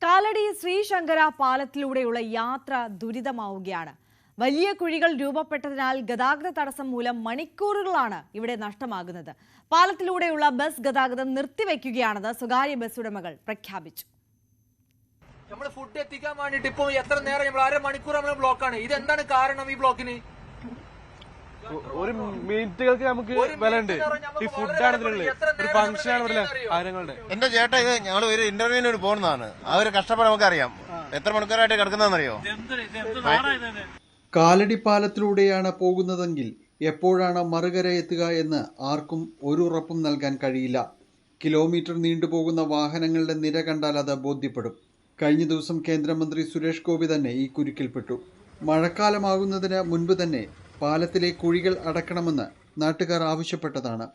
കാലടി ശ്രീശങ്കര പാലത്തിലൂടെയുള്ള യാത്ര ദുരിതമാവുകയാണ്. വലിയ കുഴികൾ രൂപപ്പെട്ടതിനാൽ ഗതാഗത തടസ്സം മൂലം മണിക്കൂറുകളാണ് ഇവിടെ നഷ്ടമാകുന്നത്. പാലത്തിലൂടെയുള്ള ബസ് ഗതാഗതം നിർത്തിവെക്കുകയാണെന്ന് സ്വകാര്യ ബസ് ഉടമകൾ പ്രഖ്യാപിച്ചു. നമ്മൾ ഫുഡ് എത്തിക്കാൻ വേണ്ടിട്ട് ഇപ്പോൾ എത്ര നേരം നമ്മൾ അരമണിക്കൂർ നമ്മൾ ബ്ലോക്കാണ്. ഇതെന്താണ് കാരണം? ഈ ബ്ലോക്കിന് ഒരു മിനിറ്റുകൾക്ക് നമുക്ക് വില ഉണ്ട്. ഈ ഫുഡാണ് ഒരു ഫംഗ്ഷനാണ് കാര്യങ്ങളുടെ. എന്റെ ചേട്ടാ, ഇത് ഞങ്ങൾ ഒരു ഇന്റർവ്യൂവിന് പോകുന്നതാണ്. ആ ഒരു കഷ്ടപ്പാട് നമുക്കറിയാം. എത്ര മണിക്കൂറായിട്ട് കിടക്കുന്നതെന്നറിയോ? കാലടി പാലത്തിലൂടെയാണ് പോകുന്നതെങ്കിൽ എപ്പോഴാണ് മറുകര എത്തുക എന്ന് ആർക്കും ഒരു ഉറപ്പും നൽകാൻ കഴിയില്ല. കിലോമീറ്റർ നീണ്ടുപോകുന്ന വാഹനങ്ങളുടെ നിര കണ്ടാൽ അത് ബോധ്യപ്പെടും. കഴിഞ്ഞ ദിവസം കേന്ദ്രമന്ത്രി സുരേഷ് ഗോപി തന്നെ ഈ കുരുക്കിൽപ്പെട്ടു. മഴക്കാലമാകുന്നതിന് മുൻപ് തന്നെ പാലത്തിലെ കുഴികൾ അടക്കണമെന്ന് നാട്ടുകാർ ആവശ്യപ്പെട്ടതാണ്.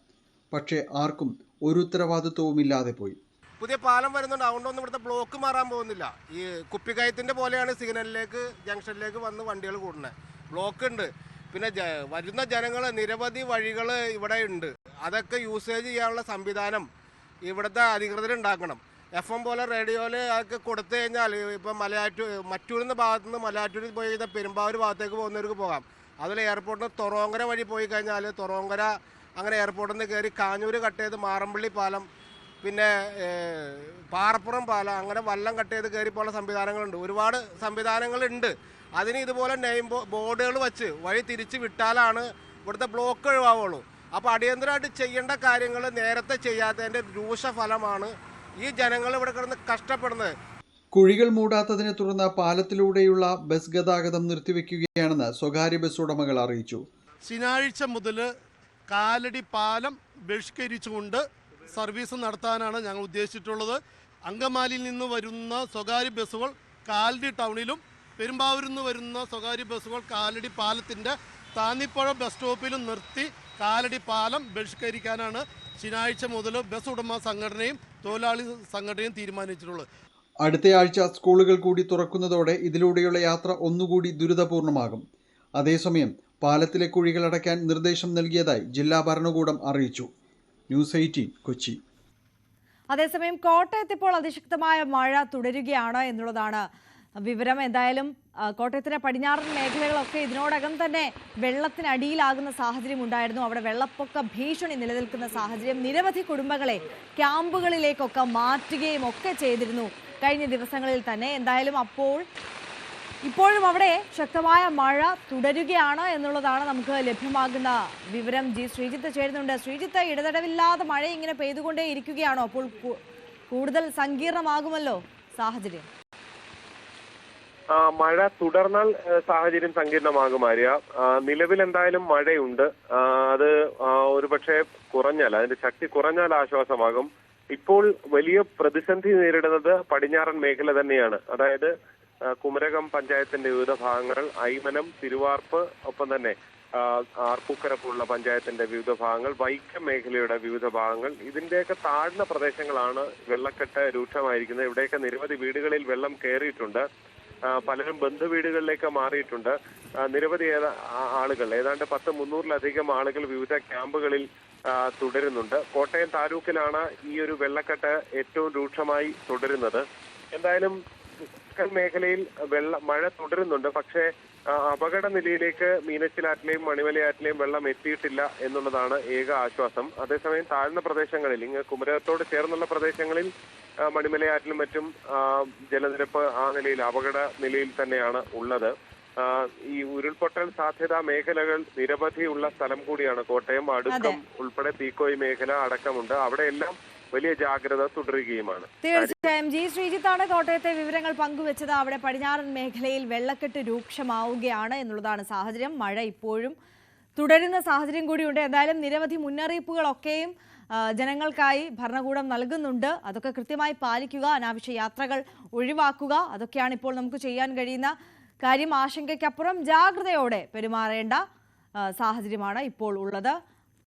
പക്ഷേ ആർക്കും ഒരു ഉത്തരവാദിത്വവുമില്ലാതെ പോയി. പുതിയ പാലം വരുന്നുണ്ട്, അതുകൊണ്ടൊന്നും ഇവിടുത്തെ ബ്ലോക്ക് മാറാൻ പോകുന്നില്ല. ഈ കുപ്പിക്കയത്തിന്റെ പോലെയാണ് സിഗ്നലിലേക്ക് ജംഗ്ഷനിലേക്ക് വന്ന് വണ്ടികൾ കൂടുന്നത്. ബ്ലോക്ക് ഉണ്ട്. പിന്നെ വരുന്ന ജനങ്ങൾ നിരവധി വഴികൾ ഇവിടെ ഉണ്ട്. അതൊക്കെ യൂസേജ് ചെയ്യാനുള്ള സംവിധാനം ഇവിടുത്തെ അധികൃതരുണ്ടാക്കണം. FM പോലെ റേഡിയോയിൽ അതൊക്കെ കൊടുത്തു കഴിഞ്ഞാൽ ഇപ്പം മറ്റൂരിൽ നിന്ന് ഭാഗത്തു നിന്ന് മലയാറ്റൂരിൽ പോയി കഴിഞ്ഞാൽ പെരുമ്പാവൂർ ഭാഗത്തേക്ക് പോകുന്നവർക്ക് പോകാം. അതുപോലെ എയർപോർട്ടിൽ നിന്ന് തൊറോങ്കര വഴി പോയി കഴിഞ്ഞാൽ തൊറോങ്കര അങ്ങനെ എയർപോർട്ടിൽ നിന്ന് കയറി കാഞ്ഞൂർ കട്ട് ചെയ്ത് മാറമ്പള്ളി പാലം, പിന്നെ പാറപ്പുറം പാലം, അങ്ങനെ വല്ലം കട്ട് ചെയ്ത് കയറി പോകുന്ന സംവിധാനങ്ങളുണ്ട്. ഒരുപാട് സംവിധാനങ്ങളുണ്ട്. അതിന് ഇതുപോലെ നെയിം ബോർഡുകൾ വെച്ച് വഴി തിരിച്ച് വിട്ടാലാണ് ഇവിടുത്തെ ബ്ലോക്ക് ഒഴിവാവുള്ളൂ. അപ്പോൾ അടിയന്തരമായിട്ട് ചെയ്യേണ്ട കാര്യങ്ങൾ നേരത്തെ ചെയ്യാത്തതിൻ്റെ രൂക്ഷഫലമാണ് ഈ ജനങ്ങൾ ഇവിടെ കിടന്ന് കഷ്ടപ്പെടുന്നത്. കുഴികൾ മൂടാത്തതിനെ തുടർന്ന് പാലത്തിലൂടെയുള്ള ബസ് ഗതാഗതം നിർത്തിവെക്കുകയാണെന്ന് സ്വകാര്യ ബസ് ഉടമകൾ അറിയിച്ചു. ശനിയാഴ്ച മുതൽ കാലടി പാലം ബഹിഷ്കരിച്ചുകൊണ്ട് സർവീസ് നടത്താനാണ് ഞങ്ങൾ ഉദ്ദേശിച്ചിട്ടുള്ളത്. അങ്കമാലിയിൽ നിന്ന് വരുന്ന സ്വകാര്യ ബസ്സുകൾ കാലടി ടൗണിലും പെരുമ്പാവൂരിൽ നിന്ന് വരുന്ന സ്വകാര്യ ബസ്സുകൾ കാലടി പാലത്തിൻ്റെ താന്നിപ്പുഴ ബസ് സ്റ്റോപ്പിലും നിർത്തി കാലടി പാലം ബഹിഷ്കരിക്കാനാണ് ശനിയാഴ്ച മുതൽ ബസ് ഉടമ സംഘടനയും തൊഴിലാളി സംഘടനയും തീരുമാനിച്ചിട്ടുള്ളത്. അടുത്തയാഴ്ച സ്കൂളുകൾ കൂടി തുറക്കുന്നതോടെ ഇതിലൂടെയുള്ള യാത്ര ഒന്നുകൂടി ദുരിതപൂർണമാകും. അതേസമയം പാലത്തിലെ കുഴികൾ അടയ്ക്കാൻ നിർദ്ദേശം നൽകിയതായി ജില്ലാ ഭരണകൂടം അറിയിച്ചു. ന്യൂസ് 18 കൊച്ചി. അതേസമയം കോട്ടയത്ത് ഇപ്പോൾ അതിശക്തമായ മഴ തുടരുകയാണ് എന്നുള്ളതാണ് വിവരം. എന്തായാലും കോട്ടയത്തിന്റെ പടിഞ്ഞാറൻ മേഖലകളൊക്കെ ഇതിനോടകം തന്നെ വെള്ളത്തിനടിയിലാകുന്ന സാഹചര്യം ഉണ്ടായിരുന്നു. അവിടെ വെള്ളപ്പൊക്ക ഭീഷണി നിലനിൽക്കുന്ന സാഹചര്യം. നിരവധി കുടുംബങ്ങളെ ക്യാമ്പുകളിലേക്കൊക്കെ മാറ്റുകയും ഒക്കെ ചെയ്തിരുന്നു കഴിഞ്ഞ ദിവസങ്ങളിൽ തന്നെ. എന്തായാലും ഇപ്പോഴും അവിടെ ശക്തമായ മഴ തുടരുകയാണ് എന്നുള്ളതാണ് നമുക്ക് ലഭ്യമാകുന്ന വിവരം. ശ്രീജിത്ത് ചേരുന്നുണ്ട്. ശ്രീജിത്ത്, ഇടതടവില്ലാതെ മഴ ഇങ്ങനെ പെയ്തുകൊണ്ടേ ഇരിക്കുകയാണോ? അപ്പോൾ കൂടുതൽ സങ്കീർണമാകുമല്ലോ സാഹചര്യം. മഴ തുടർന്നാൽ സാഹചര്യം സങ്കീർണമാകും ആര്യ. നിലവിൽ എന്തായാലും മഴയുണ്ട്. അത് ഒരുപക്ഷെ കുറഞ്ഞാൽ, അതിന്റെ ശക്തി കുറഞ്ഞാൽ ആശ്വാസമാകും. ഇപ്പോൾ വലിയ പ്രതിസന്ധി നേരിടുന്നത് പടിഞ്ഞാറൻ മേഖല തന്നെയാണ്. അതായത് കുമരകം പഞ്ചായത്തിന്റെ വിവിധ ഭാഗങ്ങൾ, ഐമനം, തിരുവാർപ്പ്, ഒപ്പം തന്നെ ആർപ്പൂക്കര പോലുള്ള പഞ്ചായത്തിന്റെ വിവിധ ഭാഗങ്ങൾ, വൈക്കം മേഖലയുടെ വിവിധ ഭാഗങ്ങൾ, ഇതിന്റെയൊക്കെ താഴ്ന്ന പ്രദേശങ്ങളാണ് വെള്ളക്കെട്ട് രൂക്ഷമായിരിക്കുന്നത്. ഇവിടെയൊക്കെ നിരവധി വീടുകളിൽ വെള്ളം കയറിയിട്ടുണ്ട്. പലരും ബന്ധുവീടുകളിലേക്ക് മാറിയിട്ടുണ്ട്. നിരവധി ആളുകൾ, ഏതാണ്ട് 300-ലധികം ആളുകൾ വിവിധ ക്യാമ്പുകളിൽ തുടരുന്നുണ്ട്. കോട്ടയം താലൂക്കിലാണ് ഈ ഒരു വെള്ളക്കെട്ട് ഏറ്റവും രൂക്ഷമായി തുടരുന്നത്. എന്തായാലും മേഖലയിൽ മഴ തുടരുന്നുണ്ട്. പക്ഷേ അപകട നിലയിലേക്ക് മീനച്ചിലാറ്റിലെയും മണിമലയാറ്റിലെയും വെള്ളം എത്തിയിട്ടില്ല എന്നുള്ളതാണ് ഏക ആശ്വാസം. അതേസമയം താഴ്ന്ന പ്രദേശങ്ങളിൽ, കുമരകത്തോട് ചേർന്നുള്ള പ്രദേശങ്ങളിൽ മണിമലയാറ്റിലും മറ്റും ജലനിരപ്പ് ആ നിലയിൽ, അപകട നിലയിൽ തന്നെയാണ് ഉള്ളത്. ഈ ഉരുൾപൊട്ടൽ സാധ്യതാ മേഖലകൾ നിരവധിയുള്ള സ്ഥലം കൂടിയാണ് കോട്ടയം. അടുക്കം ഉൾപ്പെടെ തീക്കോയി മേഖല അടക്കമുണ്ട്. അവിടെയെല്ലാം വലിയ ജാഗ്രത തുടരുകയുമാണ്. തീർച്ചയായും ശ്രീജിത്താണ് കോട്ടയത്തെ വിവരങ്ങൾ പങ്കുവച്ചത്. അവിടെ പടിഞ്ഞാറൻ മേഖലയിൽ വെള്ളക്കെട്ട് രൂക്ഷമാവുകയാണ് എന്നുള്ളതാണ് സാഹചര്യം. മഴ ഇപ്പോഴും തുടരുന്ന സാഹചര്യം കൂടിയുണ്ട്. എന്തായാലും നിരവധി മുന്നറിയിപ്പുകളൊക്കെയും ജനങ്ങൾക്കായി ഭരണകൂടം നൽകുന്നുണ്ട്. അതൊക്കെ കൃത്യമായി പാലിക്കുക, അനാവശ്യ യാത്രകൾ ഒഴിവാക്കുക, അതൊക്കെയാണ് ഇപ്പോൾ നമുക്ക് ചെയ്യാൻ കഴിയുന്ന കാര്യം. ആശങ്കയ്ക്കപ്പുറം ജാഗ്രതയോടെ പെരുമാറേണ്ട സാഹചര്യമാണ് ഇപ്പോൾ ഉള്ളത്.